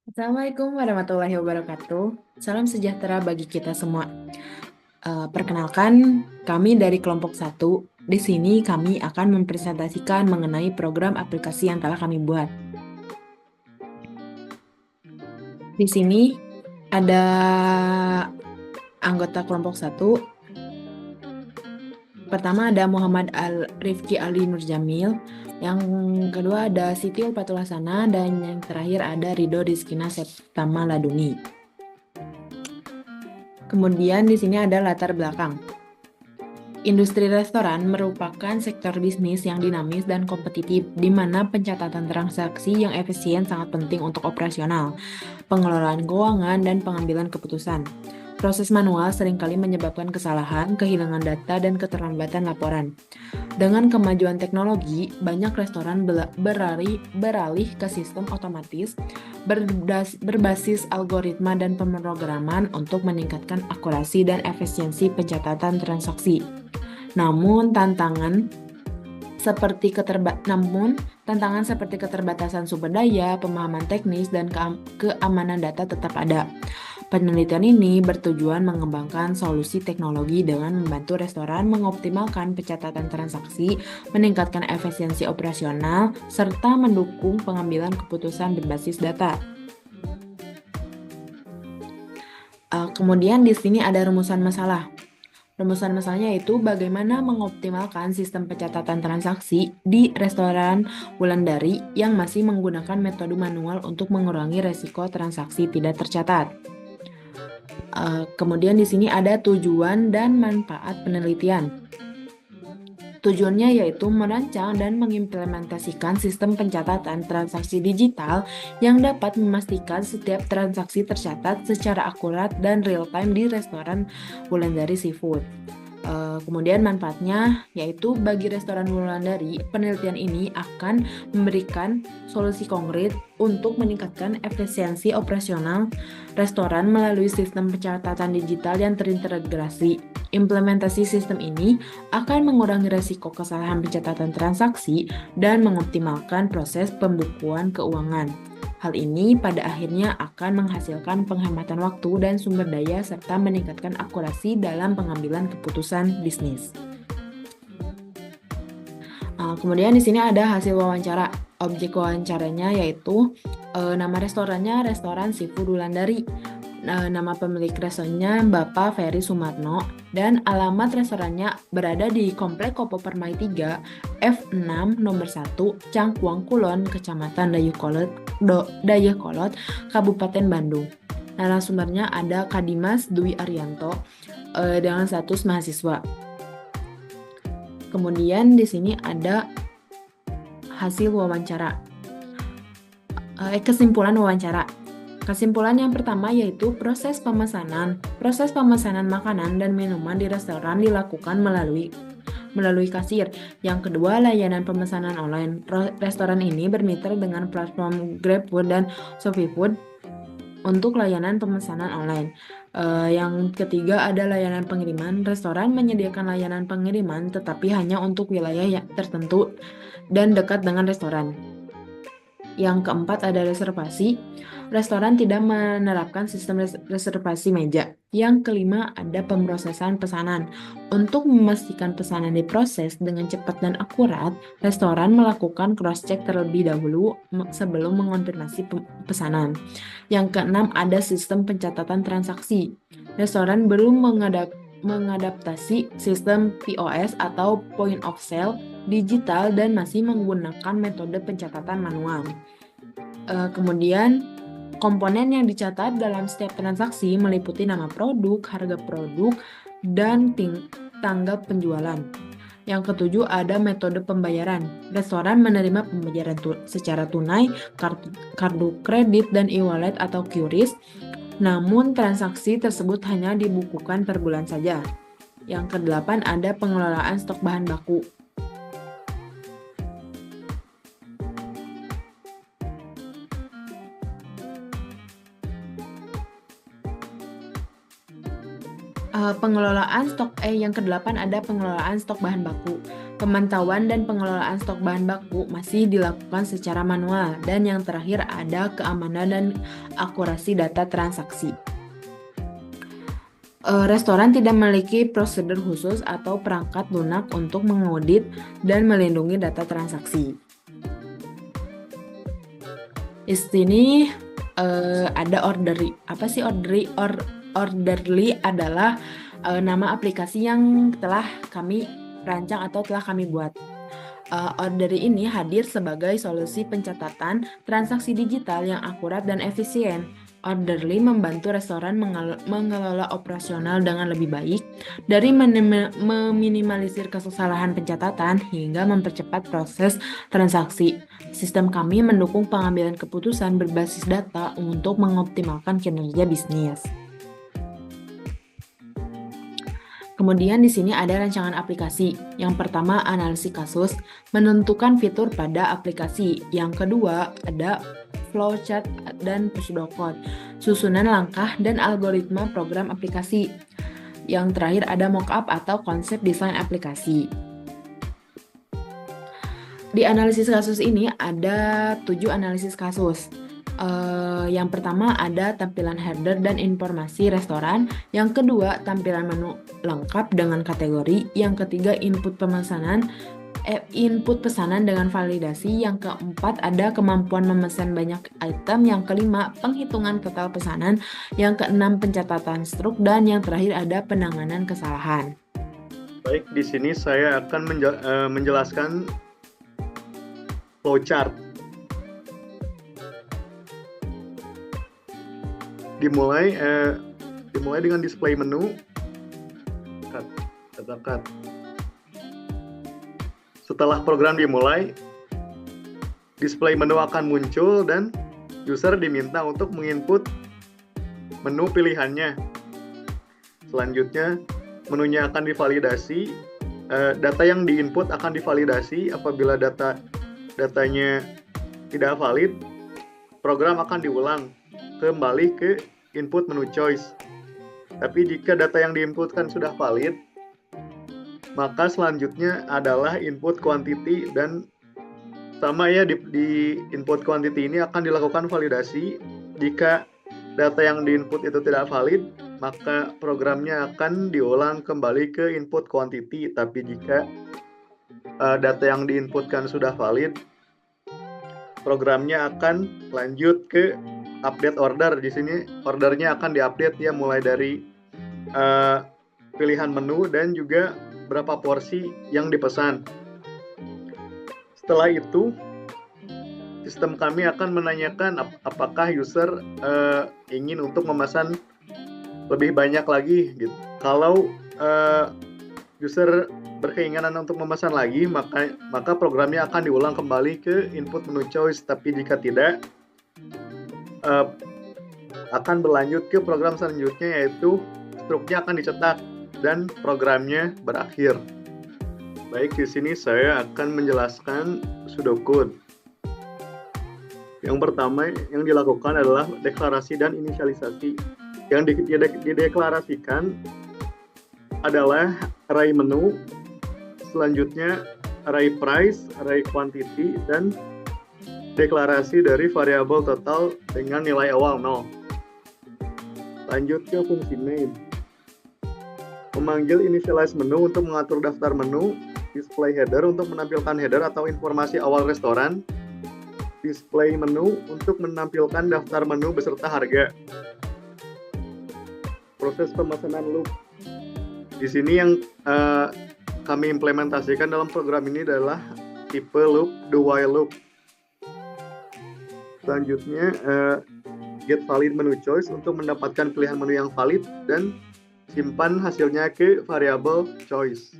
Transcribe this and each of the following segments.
Assalamualaikum warahmatullahi wabarakatuh. Salam sejahtera bagi kita semua. Perkenalkan, kami dari kelompok satu. Di sini kami akan mempresentasikan mengenai program aplikasi yang telah kami buat. Di sini ada anggota kelompok satu. Pertama ada Muhammad Rifki Ali Nurjamil. Yang kedua ada Siti Ulfatul Hasanah. Dan yang terakhir ada Ridho Rizkina Septama Laduni. Kemudian di sini ada latar belakang. Industri restoran merupakan sektor bisnis yang dinamis dan kompetitif, di mana pencatatan transaksi yang efisien sangat penting untuk operasional, pengelolaan keuangan, dan pengambilan keputusan. Proses manual seringkali menyebabkan kesalahan, kehilangan data, dan keterlambatan laporan. Dengan kemajuan teknologi, banyak restoran beralih ke sistem otomatis berbasis algoritma dan pemrograman untuk meningkatkan akurasi dan efisiensi pencatatan transaksi. Namun tantangan seperti keterbatasan sumber daya, pemahaman teknis, dan keamanan data tetap ada. Penelitian ini bertujuan mengembangkan solusi teknologi dengan membantu restoran mengoptimalkan pencatatan transaksi, meningkatkan efisiensi operasional, serta mendukung pengambilan keputusan berbasis data. Kemudian di sini ada rumusan masalah. Rumusan masalahnya yaitu bagaimana mengoptimalkan sistem pencatatan transaksi di restoran Wulandari yang masih menggunakan metode manual untuk mengurangi resiko transaksi tidak tercatat. Kemudian di sini ada tujuan dan manfaat penelitian. Tujuannya yaitu merancang dan mengimplementasikan sistem pencatatan transaksi digital yang dapat memastikan setiap transaksi tercatat secara akurat dan real-time di restoran Wulandari Seafood. Kemudian manfaatnya yaitu bagi restoran Wulandari, penelitian ini akan memberikan solusi konkret untuk meningkatkan efisiensi operasional restoran melalui sistem pencatatan digital yang terintegrasi. Implementasi sistem ini akan mengurangi risiko kesalahan pencatatan transaksi dan mengoptimalkan proses pembukuan keuangan. Hal ini pada akhirnya akan menghasilkan penghematan waktu dan sumber daya serta meningkatkan akurasi dalam pengambilan keputusan bisnis. Kemudian di sini ada hasil wawancara. Objek wawancaranya yaitu nama restorannya Restoran Seafood Wulandari. Nama pemilik restorannya Bapak Ferry Sumarno dan alamat restorannya berada di Komplek Kopo Permai 3 F6 nomor 1 Cangkuang Kulon, Kecamatan Dayakolot, Kabupaten Bandung. Narasumbernya ada Kadimas Dwi Arianto dengan status mahasiswa. Kemudian di sini ada hasil wawancara. Kesimpulan wawancara. Kesimpulan yang pertama yaitu proses pemesanan. Proses pemesanan makanan dan minuman di restoran dilakukan melalui kasir. Yang kedua, layanan pemesanan online. Restoran ini bermitra dengan platform GrabFood dan ShopeeFood untuk layanan pemesanan online. Yang ketiga ada layanan pengiriman. Restoran menyediakan layanan pengiriman tetapi hanya untuk wilayah yang tertentu dan dekat dengan restoran. Yang keempat ada reservasi. Restoran tidak menerapkan sistem reservasi meja. Yang kelima ada pemrosesan pesanan. Untuk memastikan pesanan diproses dengan cepat dan akurat, restoran melakukan cross-check terlebih dahulu sebelum mengonfirmasi pesanan. Yang keenam ada sistem pencatatan transaksi. Restoran belum mengadaptasi sistem POS atau point of sale digital dan masih menggunakan metode pencatatan manual. Kemudian komponen yang dicatat dalam setiap transaksi meliputi nama produk, harga produk, dan tanggal penjualan. Yang ketujuh ada metode pembayaran. Restoran menerima pembayaran secara tunai, kartu kredit, dan e-wallet atau QRIS. Namun transaksi tersebut hanya dibukukan per bulan saja. Yang kedelapan ada pengelolaan stok bahan baku. Yang kedelapan ada pengelolaan stok bahan baku. Pemantauan dan pengelolaan stok bahan baku masih dilakukan secara manual. Dan yang terakhir ada keamanan dan akurasi data transaksi. Restoran tidak memiliki prosedur khusus atau perangkat lunak untuk mengaudit dan melindungi data transaksi. Di sini ada Orderly. Apa sih Orderly? Orderly adalah nama aplikasi yang telah kami rancang atau telah kami buat. Orderly ini hadir sebagai solusi pencatatan transaksi digital yang akurat dan efisien. Orderly membantu restoran mengelola operasional dengan lebih baik, dari meminimalisir kesalahan pencatatan hingga mempercepat proses transaksi. Sistem kami mendukung pengambilan keputusan berbasis data untuk mengoptimalkan kinerja bisnis. Kemudian di sini ada rancangan aplikasi. Yang pertama, analisis kasus, menentukan fitur pada aplikasi. Yang kedua, ada flowchart dan pseudocode, susunan langkah dan algoritma program aplikasi. Yang terakhir ada mockup atau konsep desain aplikasi. Di analisis kasus ini ada 7 analisis kasus. Yang pertama ada tampilan header dan informasi restoran. Yang kedua, tampilan menu lengkap dengan kategori. Yang ketiga, input pesanan dengan validasi. Yang keempat, ada kemampuan memesan banyak item. Yang kelima, penghitungan total pesanan. Yang keenam, pencatatan struk. Dan yang terakhir ada penanganan kesalahan. Baik, di sini saya akan menjelaskan flowchart. Dimulai dengan display menu. Katakan. Setelah program dimulai, display menu akan muncul dan user diminta untuk menginput menu pilihannya. Selanjutnya, menunya akan divalidasi. Data yang diinput akan divalidasi. Apabila datanya tidak valid, program akan diulang kembali ke input menu choice. Tapi jika data yang diinputkan sudah valid, maka selanjutnya adalah input quantity, dan sama ya, di input quantity ini akan dilakukan validasi. Jika data yang diinput itu tidak valid, maka programnya akan diulang kembali ke input quantity. Tapi jika data yang diinputkan sudah valid, programnya akan lanjut ke update order. Di sini ordernya akan diupdate ya, mulai dari pilihan menu dan juga berapa porsi yang dipesan. Setelah itu, sistem kami akan menanyakan apakah user ingin untuk memesan lebih banyak lagi gitu. Kalau user berkeinginan untuk memesan lagi, maka programnya akan diulang kembali ke input menu choice. Tapi jika tidak, akan berlanjut ke program selanjutnya, yaitu struknya akan dicetak dan programnya berakhir. Baik, di sini saya akan menjelaskan pseudocode. Yang pertama yang dilakukan adalah deklarasi dan inisialisasi. Yang dideklarasikan adalah array menu, selanjutnya array price, array quantity, dan deklarasi dari variabel total dengan nilai awal 0. Lanjut ke fungsi main. Memanggil initialize menu untuk mengatur daftar menu, display header untuk menampilkan header atau informasi awal restoran, display menu untuk menampilkan daftar menu beserta harga. Proses pemesanan loop. Di sini yang kami implementasikan dalam program ini adalah tipe loop, do while loop. Selanjutnya, get valid menu choice untuk mendapatkan pilihan menu yang valid dan simpan hasilnya ke variabel choice.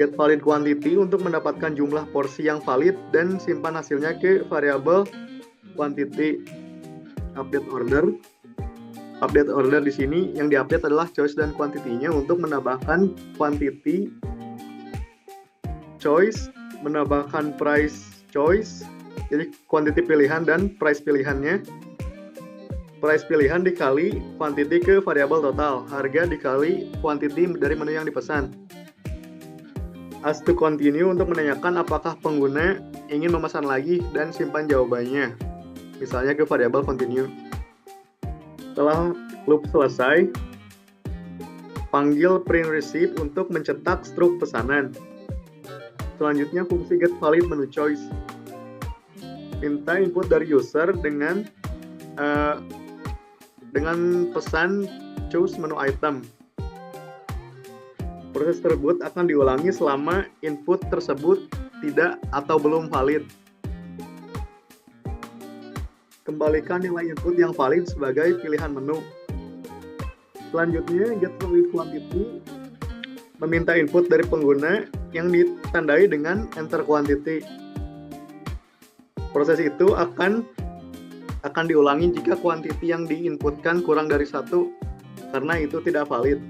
Get valid quantity untuk mendapatkan jumlah porsi yang valid dan simpan hasilnya ke variabel quantity. Update order. Update order di sini yang diupdate adalah choice dan quantity-nya untuk menambahkan quantity choice, menambahkan price choice. Jadi quantity pilihan dan price pilihannya. Price pilihan dikali quantity ke variabel total. Harga dikali quantity dari menu yang dipesan. Ask to continue untuk menanyakan apakah pengguna ingin memesan lagi dan simpan jawabannya. Misalnya ke variabel continue. Setelah loop selesai, panggil print receipt untuk mencetak struk pesanan. Selanjutnya fungsi get valid menu choice. Minta input dari user dengan pesan choose menu item. Proses tersebut akan diulangi selama input tersebut tidak atau belum valid. Kembalikan nilai input yang valid sebagai pilihan menu. Selanjutnya, get valid quantity meminta input dari pengguna yang ditandai dengan enter quantity. Proses itu akan diulangi jika quantity yang diinputkan kurang dari 1 karena itu tidak valid.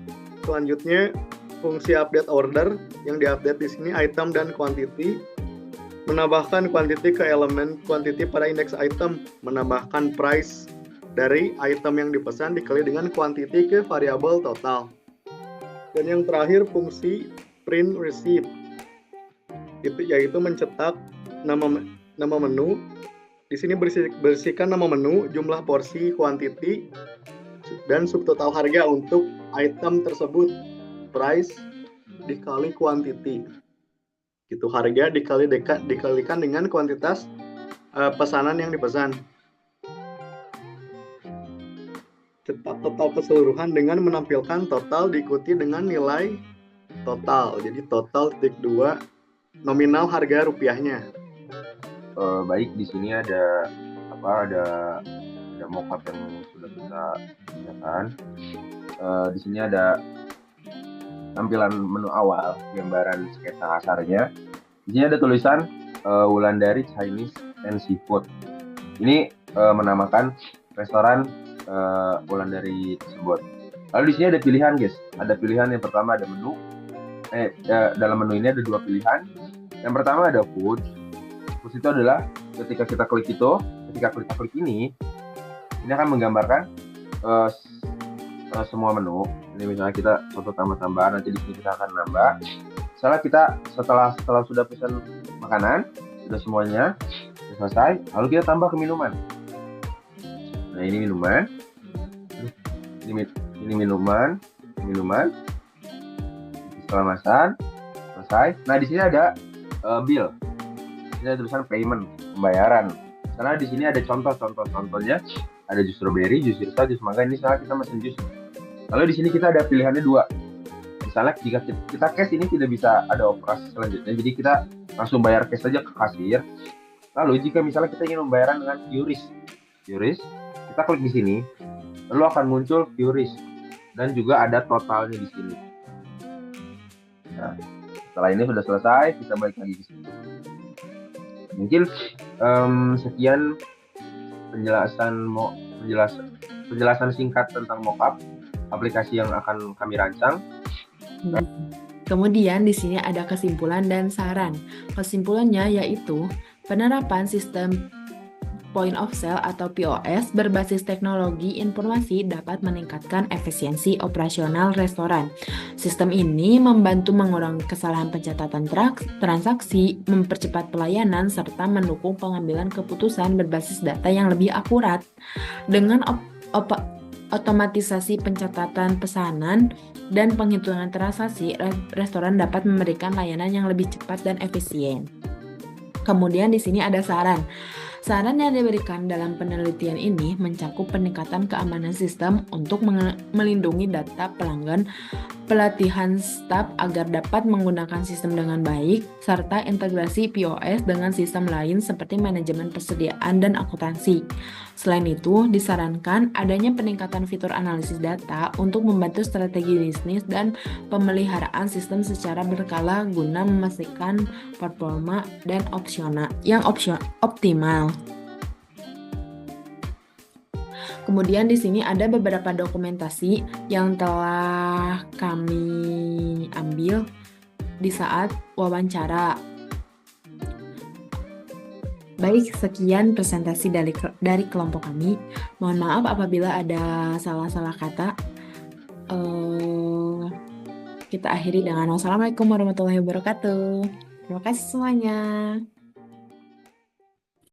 Selanjutnya, fungsi update order yang diupdate di sini item dan quantity, menambahkan quantity ke elemen quantity pada index item, menambahkan price dari item yang dipesan dikali dengan quantity ke variabel total. Dan yang terakhir fungsi print receipt, yaitu mencetak nama menu. Di sini berisikan nama menu, jumlah porsi, quantity, dan subtotal harga untuk item tersebut. Price dikali quantity. Gitu, harga dikalikan dengan kuantitas pesanan yang dipesan. Cetak total keseluruhan dengan menampilkan total diikuti dengan nilai total. Jadi total titik 2 nominal harga rupiahnya. Baik, di sini ada mockup yang sudah kita kerjakan. Di sini ada tampilan menu awal, gambaran sketsa kasarnya. Di sini ada tulisan Wulandari Chinese and Seafood. Ini menamakan restoran Wulandari tersebut. Lalu di sini ada pilihan, guys. Ada pilihan yang pertama ada menu. Dalam menu ini ada 2 pilihan. Yang pertama ada food. Food itu adalah ketika kita klik ini akan menggambarkan semua menu. Ini misalnya kita contoh tambah-tambahan, nanti di sini kita akan nambah. Setelah sudah pesan makanan, sudah semuanya sudah selesai, lalu kita tambah ke minuman. Nah, ini minuman. Ini minuman. Setelah pesan selesai. Nah, di sini ada bill. Di sini ada tulisan payment, pembayaran. Karena di sini ada contohnya. Ada jus strawberry, jus sirsa, jus mangga. Ini salah kita mesin jus. Lalu di sini kita ada pilihannya 2. Misalnya jika kita cash ini tidak bisa ada operasi selanjutnya, jadi kita langsung bayar cash saja ke kasir. Lalu jika misalnya kita ingin membayaran dengan QRIS, kita klik di sini, lalu akan muncul QRIS dan juga ada totalnya di sini. Nah, setelah ini sudah selesai, kita balik lagi ke sini. Mungkin sekian penjelasan singkat tentang mockup aplikasi yang akan kami rancang. Kemudian di sini ada kesimpulan dan saran. Kesimpulannya yaitu penerapan sistem point of sale atau POS berbasis teknologi informasi dapat meningkatkan efisiensi operasional restoran. Sistem ini membantu mengurangi kesalahan pencatatan transaksi, mempercepat pelayanan, serta mendukung pengambilan keputusan berbasis data yang lebih akurat. Dengan otomatisasi pencatatan pesanan dan penghitungan transaksi, restoran dapat memberikan layanan yang lebih cepat dan efisien. Kemudian di sini ada saran. Saran yang diberikan dalam penelitian ini mencakup peningkatan keamanan sistem untuk melindungi data pelanggan, pelatihan staf agar dapat menggunakan sistem dengan baik, serta integrasi POS dengan sistem lain seperti manajemen persediaan dan akuntansi. Selain itu, disarankan adanya peningkatan fitur analisis data untuk membantu strategi bisnis dan pemeliharaan sistem secara berkala guna memastikan performa dan optimal. Kemudian di sini ada beberapa dokumentasi yang telah kami ambil di saat wawancara. Baik, sekian presentasi dari kelompok kami. Mohon maaf apabila ada salah-salah kata. kita akhiri dengan wassalamualaikum warahmatullahi wabarakatuh. Terima kasih semuanya.